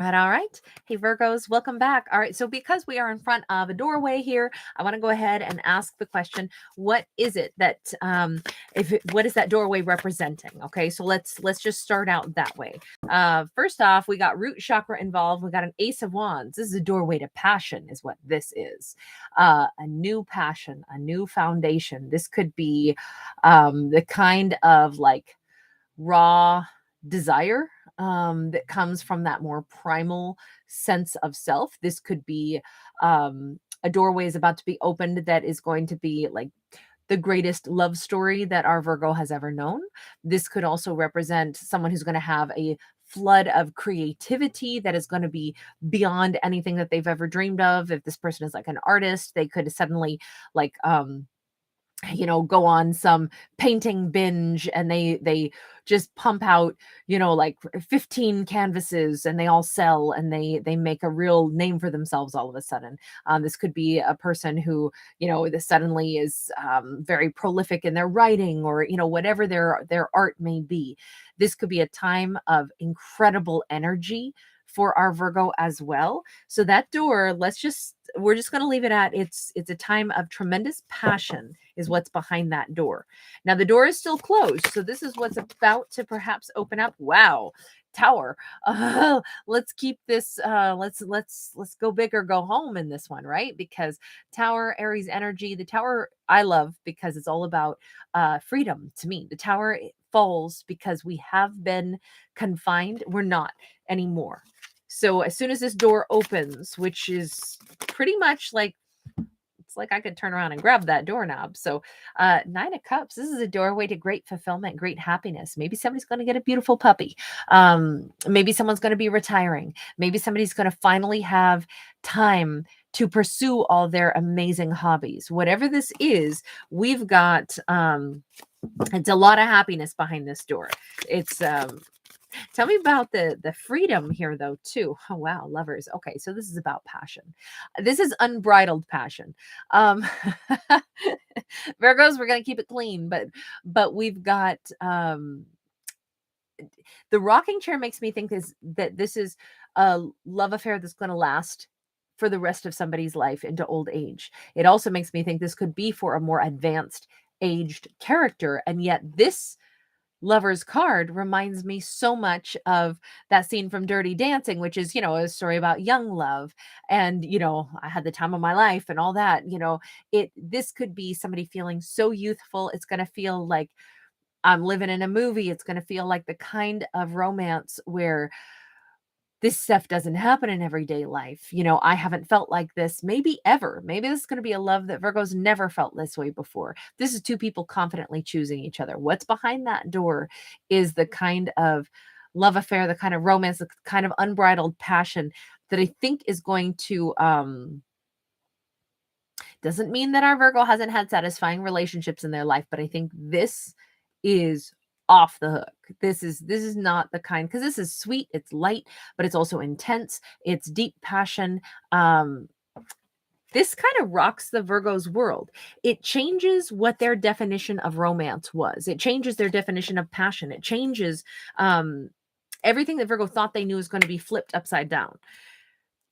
Right, all right. Hey, Virgos, welcome back. All right, so because we are in front of a doorway here, I want to go ahead and ask the question: what is it that, what is that doorway representing? Okay, so let's just start out that way. First off, we got root chakra involved. We got an Ace of Wands. This is a doorway to passion, is what this is. A new passion, a new foundation. This could be the kind of like raw desire that comes from that more primal sense of self. This could be a doorway is about to be opened that is going to be like the greatest love story that our Virgo has ever known. This could also represent someone who's going to have a flood of creativity that is going to be beyond anything that they've ever dreamed of. If this person is like an artist, they could suddenly like go on some painting binge, and they just pump out like 15 canvases, and they all sell, and they make a real name for themselves all of a sudden. This could be a person who this suddenly is very prolific in their writing, or whatever their art may be. This could be a time of incredible energy for our Virgo as well. So that door, we're just going to leave it at it's a time of tremendous passion is what's behind that door. Now the door is still closed, so this is what's about to perhaps open up. Wow, Tower. Let's keep this let's go big or go home in this one, right? Because Tower, Aries energy, the Tower I love because it's all about freedom to me. The Tower falls because we have been confined. We're not anymore. So as soon as this door opens, which is pretty much like, it's like I could turn around and grab that doorknob. So Nine of Cups, this is a doorway to great fulfillment, great happiness. Maybe somebody's going to get a beautiful puppy. Maybe someone's going to be retiring. Maybe somebody's going to finally have time to pursue all their amazing hobbies. Whatever this is, we've got it's a lot of happiness behind this door. It's tell me about the freedom here though too. Oh wow, lovers. Okay, so this is about passion. This is unbridled passion. Virgos, we're gonna keep it clean, but we've got the rocking chair makes me think that this is a love affair that's going to last for the rest of somebody's life into old age. It also makes me think this could be for a more advanced aged character, and yet this Lover's card reminds me so much of that scene from Dirty Dancing, which is, a story about young love. And, I had the time of my life and all that. This could be somebody feeling so youthful. It's going to feel like I'm living in a movie. It's going to feel like the kind of romance where this stuff doesn't happen in everyday life. I haven't felt like this maybe ever. Maybe this is going to be a love that Virgo's never felt this way before. This is two people confidently choosing each other. What's behind that door is the kind of love affair, the kind of romance, the kind of unbridled passion that I think is going to doesn't mean that our Virgo hasn't had satisfying relationships in their life, but I think this is off the hook. This is not the kind, because this is sweet, it's light, but it's also intense, it's deep passion. This kind of rocks the Virgo's world. It changes what their definition of romance was. It changes their definition of passion. It changes everything that Virgo thought they knew is going to be flipped upside down.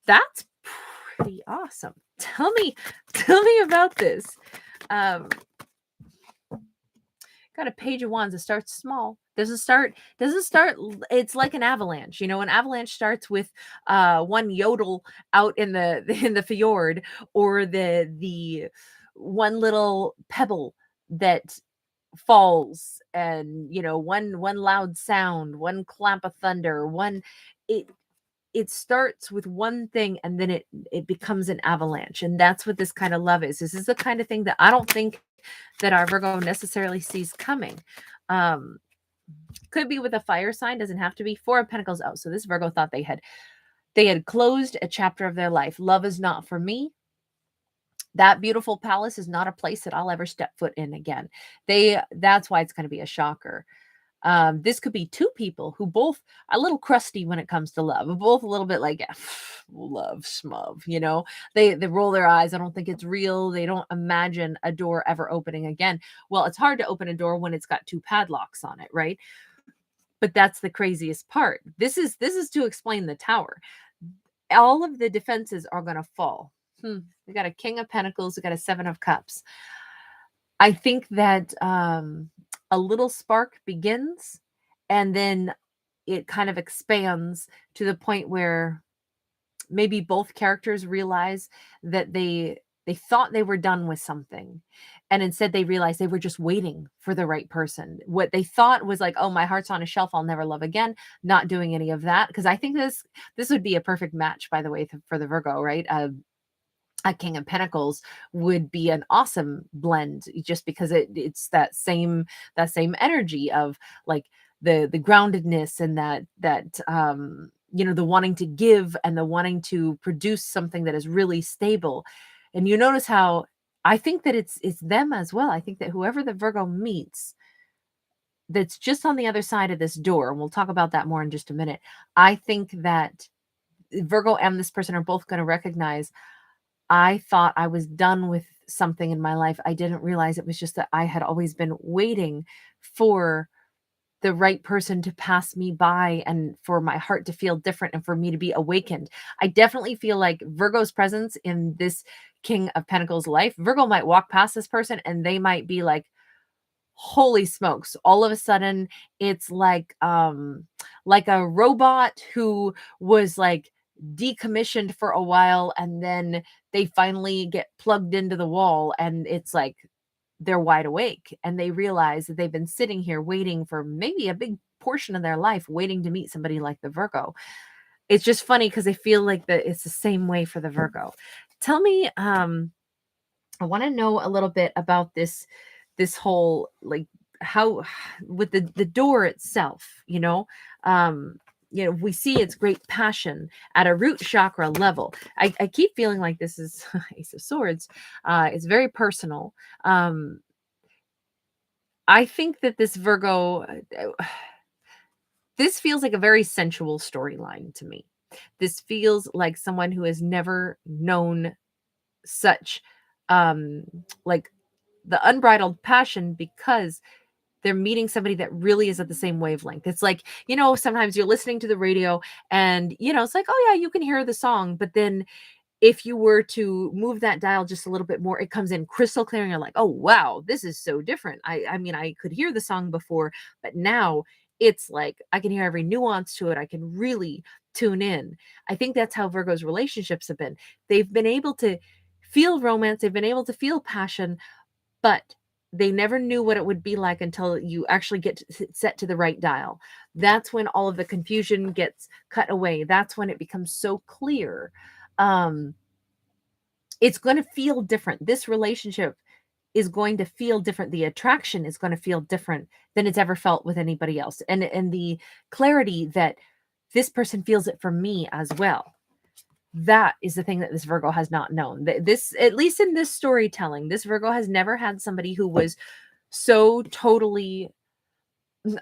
That's pretty awesome. Tell me about this. Got a Page of Wands. It starts small. Doesn't start. It's like an avalanche. An avalanche starts with one yodel out in the fjord, or the one little pebble that falls, and one loud sound, one clamp of thunder, it starts with one thing, and then it becomes an avalanche. And that's what this kind of love is. This is the kind of thing that I don't think that our Virgo necessarily sees coming. Could be with a fire sign, doesn't have to be. Four of Pentacles out. So this Virgo thought they had closed a chapter of their life. Love is not for me. That beautiful palace is not a place that I'll ever step foot in again. That's why it's going to be a shocker. This could be two people who both are a little crusty when it comes to love, both a little bit like love smub, they roll their eyes. I don't think it's real. They don't imagine a door ever opening again. Well, it's hard to open a door when it's got two padlocks on it, right? But that's the craziest part. This is to explain the Tower. All of the defenses are going to fall. We got a King of Pentacles, we got a Seven of Cups. I think that a little spark begins, and then it kind of expands to the point where maybe both characters realize that they thought they were done with something, and instead they realized they were just waiting for the right person. What they thought was like, oh, my heart's on a shelf, I'll never love again. Not doing any of that, because I think this would be a perfect match, by the way, for the Virgo, right? A King of Pentacles would be an awesome blend, just because it's that same energy of like the groundedness, and that the wanting to give and the wanting to produce something that is really stable. And you notice how I think that it's them as well. I think that whoever the Virgo meets, that's just on the other side of this door, and we'll talk about that more in just a minute. I think that Virgo and this person are both going to recognize, I thought I was done with something in my life. I didn't realize it was just that I had always been waiting for the right person to pass me by, and for my heart to feel different, and for me to be awakened. I definitely feel like Virgo's presence in this King of Pentacles life, Virgo might walk past this person and they might be like, holy smokes, all of a sudden it's like a robot who was like decommissioned for a while, and then they finally get plugged into the wall, and it's like they're wide awake, and they realize that they've been sitting here waiting for maybe a big portion of their life, waiting to meet somebody like the Virgo. It's just funny because I feel like that it's the same way for the Virgo. Tell me, I want to know a little bit about this whole, like, how with the door itself, we see its great passion at a root chakra level. I keep feeling like this is Ace of Swords. It's very personal. I think that this Virgo, this feels like a very sensual storyline to me. This feels like someone who has never known such like the unbridled passion, because they're meeting somebody that really is at the same wavelength. It's like, sometimes you're listening to the radio and, it's like, oh yeah, you can hear the song. But then if you were to move that dial just a little bit more, it comes in crystal clear, and you're like, oh, wow, this is so different. I mean, I could hear the song before, but now it's like I can hear every nuance to it. I can really tune in. I think that's how Virgo's relationships have been. They've been able to feel romance. They've been able to feel passion, but they never knew what it would be like until you actually get set to the right dial. That's when all of the confusion gets cut away. That's when it becomes so clear. It's going to feel different. This relationship is going to feel different. The attraction is going to feel different than it's ever felt with anybody else. And the clarity that this person feels it for me as well. That is the thing that this Virgo has not known. This, at least in this storytelling, this Virgo has never had somebody who was so totally,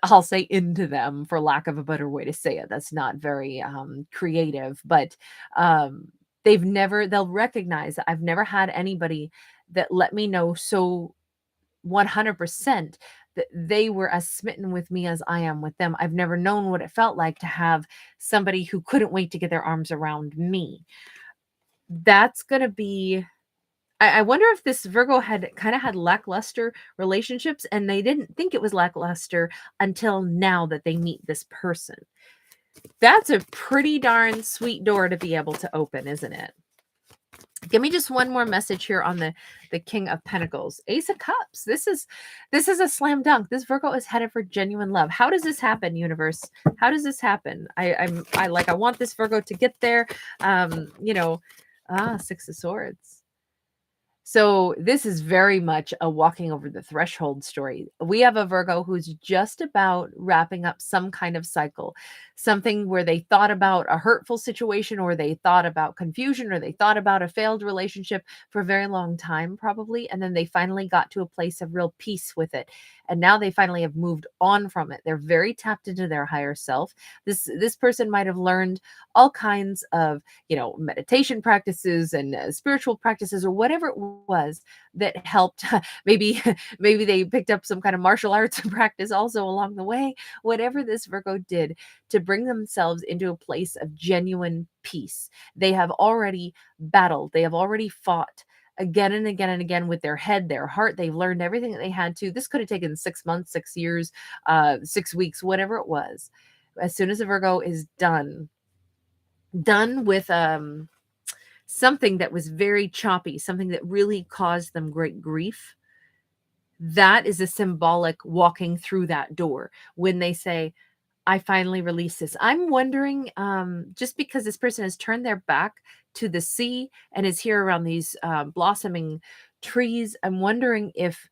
I'll say, into them, for lack of a better way to say it. That's not very creative, but they'll recognize that I've never had anybody that let me know so 100% that they were as smitten with me as I am with them. I've never known what it felt like to have somebody who couldn't wait to get their arms around me. That's going to be, I wonder if this Virgo had lackluster relationships, and they didn't think it was lackluster until now that they meet this person. That's a pretty darn sweet door to be able to open, isn't it? Give me just one more message here on the King of Pentacles. Ace of Cups. This is a slam dunk. This Virgo is headed for genuine love. How does this happen, universe? How does this happen? I want this Virgo to get there. Six of Swords. So this is very much a walking over the threshold story. We have a Virgo who's just about wrapping up some kind of cycle, something where they thought about a hurtful situation, or they thought about confusion, or they thought about a failed relationship for a very long time, probably. And then they finally got to a place of real peace with it. And now they finally have moved on from it. They're very tapped into their higher self. This person might have learned all kinds of, meditation practices and spiritual practices, or whatever it was that helped. maybe maybe they picked up some kind of martial arts practice also along the way. Whatever this Virgo did to bring themselves into a place of genuine peace, they have already battled, they have already fought again and again and again with their head, their heart. They've learned everything that they had to. This could have taken 6 months, 6 years, 6 weeks, whatever it was. As soon as a Virgo is done with something that was very choppy, something that really caused them great grief, that is a symbolic walking through that door when they say, I finally release this. I'm wondering, just because this person has turned their back to the sea and is here around these blossoming trees, I'm wondering if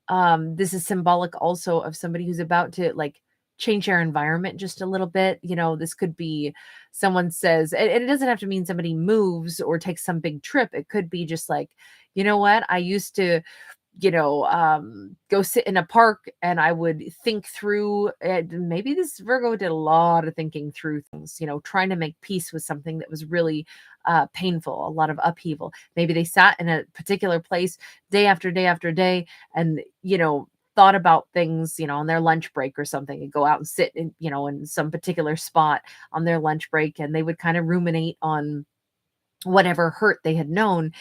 this is symbolic also of somebody who's about to like change their environment just a little bit. You know, this could be someone says, and it doesn't have to mean somebody moves or takes some big trip. It could be just like, you know what, I used to, go sit in a park and I would think through it. Maybe this Virgo did a lot of thinking through things, trying to make peace with something that was really painful, a lot of upheaval. Maybe they sat in a particular place day after day after day and, thought about things, on their lunch break or something, and go out and sit in some particular spot on their lunch break. And they would kind of ruminate on whatever hurt they had known.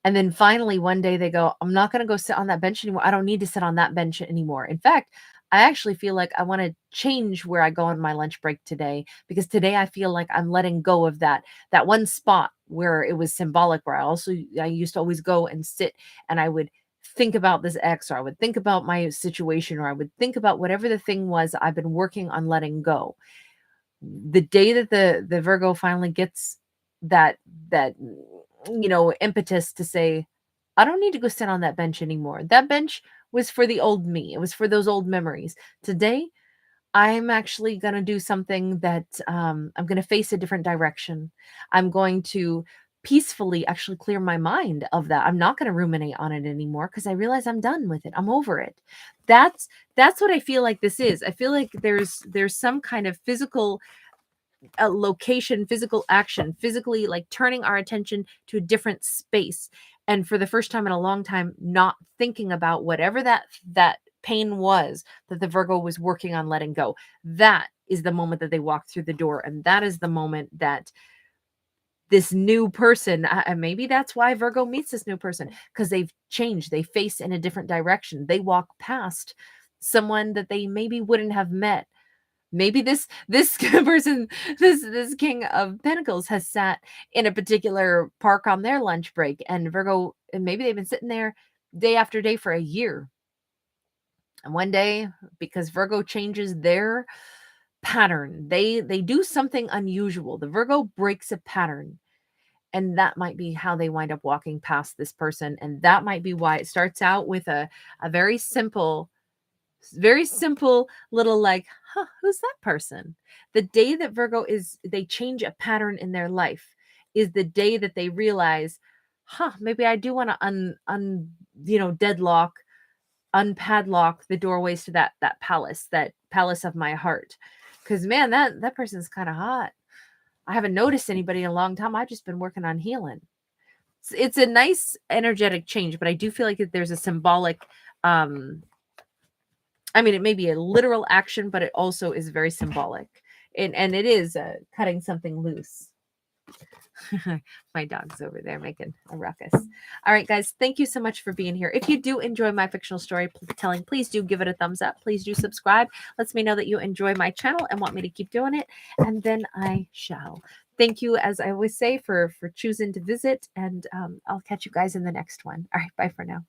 And then finally, one day they go, I'm not going to go sit on that bench anymore. I don't need to sit on that bench anymore. In fact, I actually feel like I want to change where I go on my lunch break today, because today I feel like I'm letting go of that one spot where it was symbolic, where I used to always go and sit and I would think about this ex, or I would think about my situation, or I would think about whatever the thing was I've been working on letting go. The day that the Virgo finally gets that impetus to say, I don't need to go sit on that bench anymore. That bench was for the old me. It was for those old memories. Today, I'm actually going to do something that I'm going to face a different direction. I'm going to peacefully actually clear my mind of that. I'm not going to ruminate on it anymore because I realize I'm done with it. I'm over it. That's what I feel like this is. I feel like there's some kind of physical a location, physical action, physically like turning our attention to a different space. And for the first time in a long time, not thinking about whatever that pain was that the Virgo was working on letting go. That is the moment that they walk through the door. And that is the moment that this new person, maybe that's why Virgo meets this new person, because they've changed. They face in a different direction. They walk past someone that they maybe wouldn't have met. Maybe this person, this King of Pentacles, has sat in a particular park on their lunch break, and Virgo, and maybe they've been sitting there day after day for a year. And one day, because Virgo changes their pattern, they do something unusual. The Virgo breaks a pattern, and that might be how they wind up walking past this person. And that might be why it starts out with a very simple little like, who's that person? The day that Virgo they change a pattern in their life is the day that they realize, maybe I do want to deadlock, unpadlock the doorways to that palace of my heart. Because man, that person's kind of hot. I haven't noticed anybody in a long time. I've just been working on healing. It's a nice energetic change, but I do feel like there's a symbolic it may be a literal action, but it also is very symbolic. And it is cutting something loose. My dog's over there making a ruckus. All right, guys, thank you so much for being here. If you do enjoy my fictional story telling, please do give it a thumbs up. Please do subscribe. Lets me know that you enjoy my channel and want me to keep doing it. And then I shall. Thank you, as I always say, for choosing to visit. And I'll catch you guys in the next one. All right, bye for now.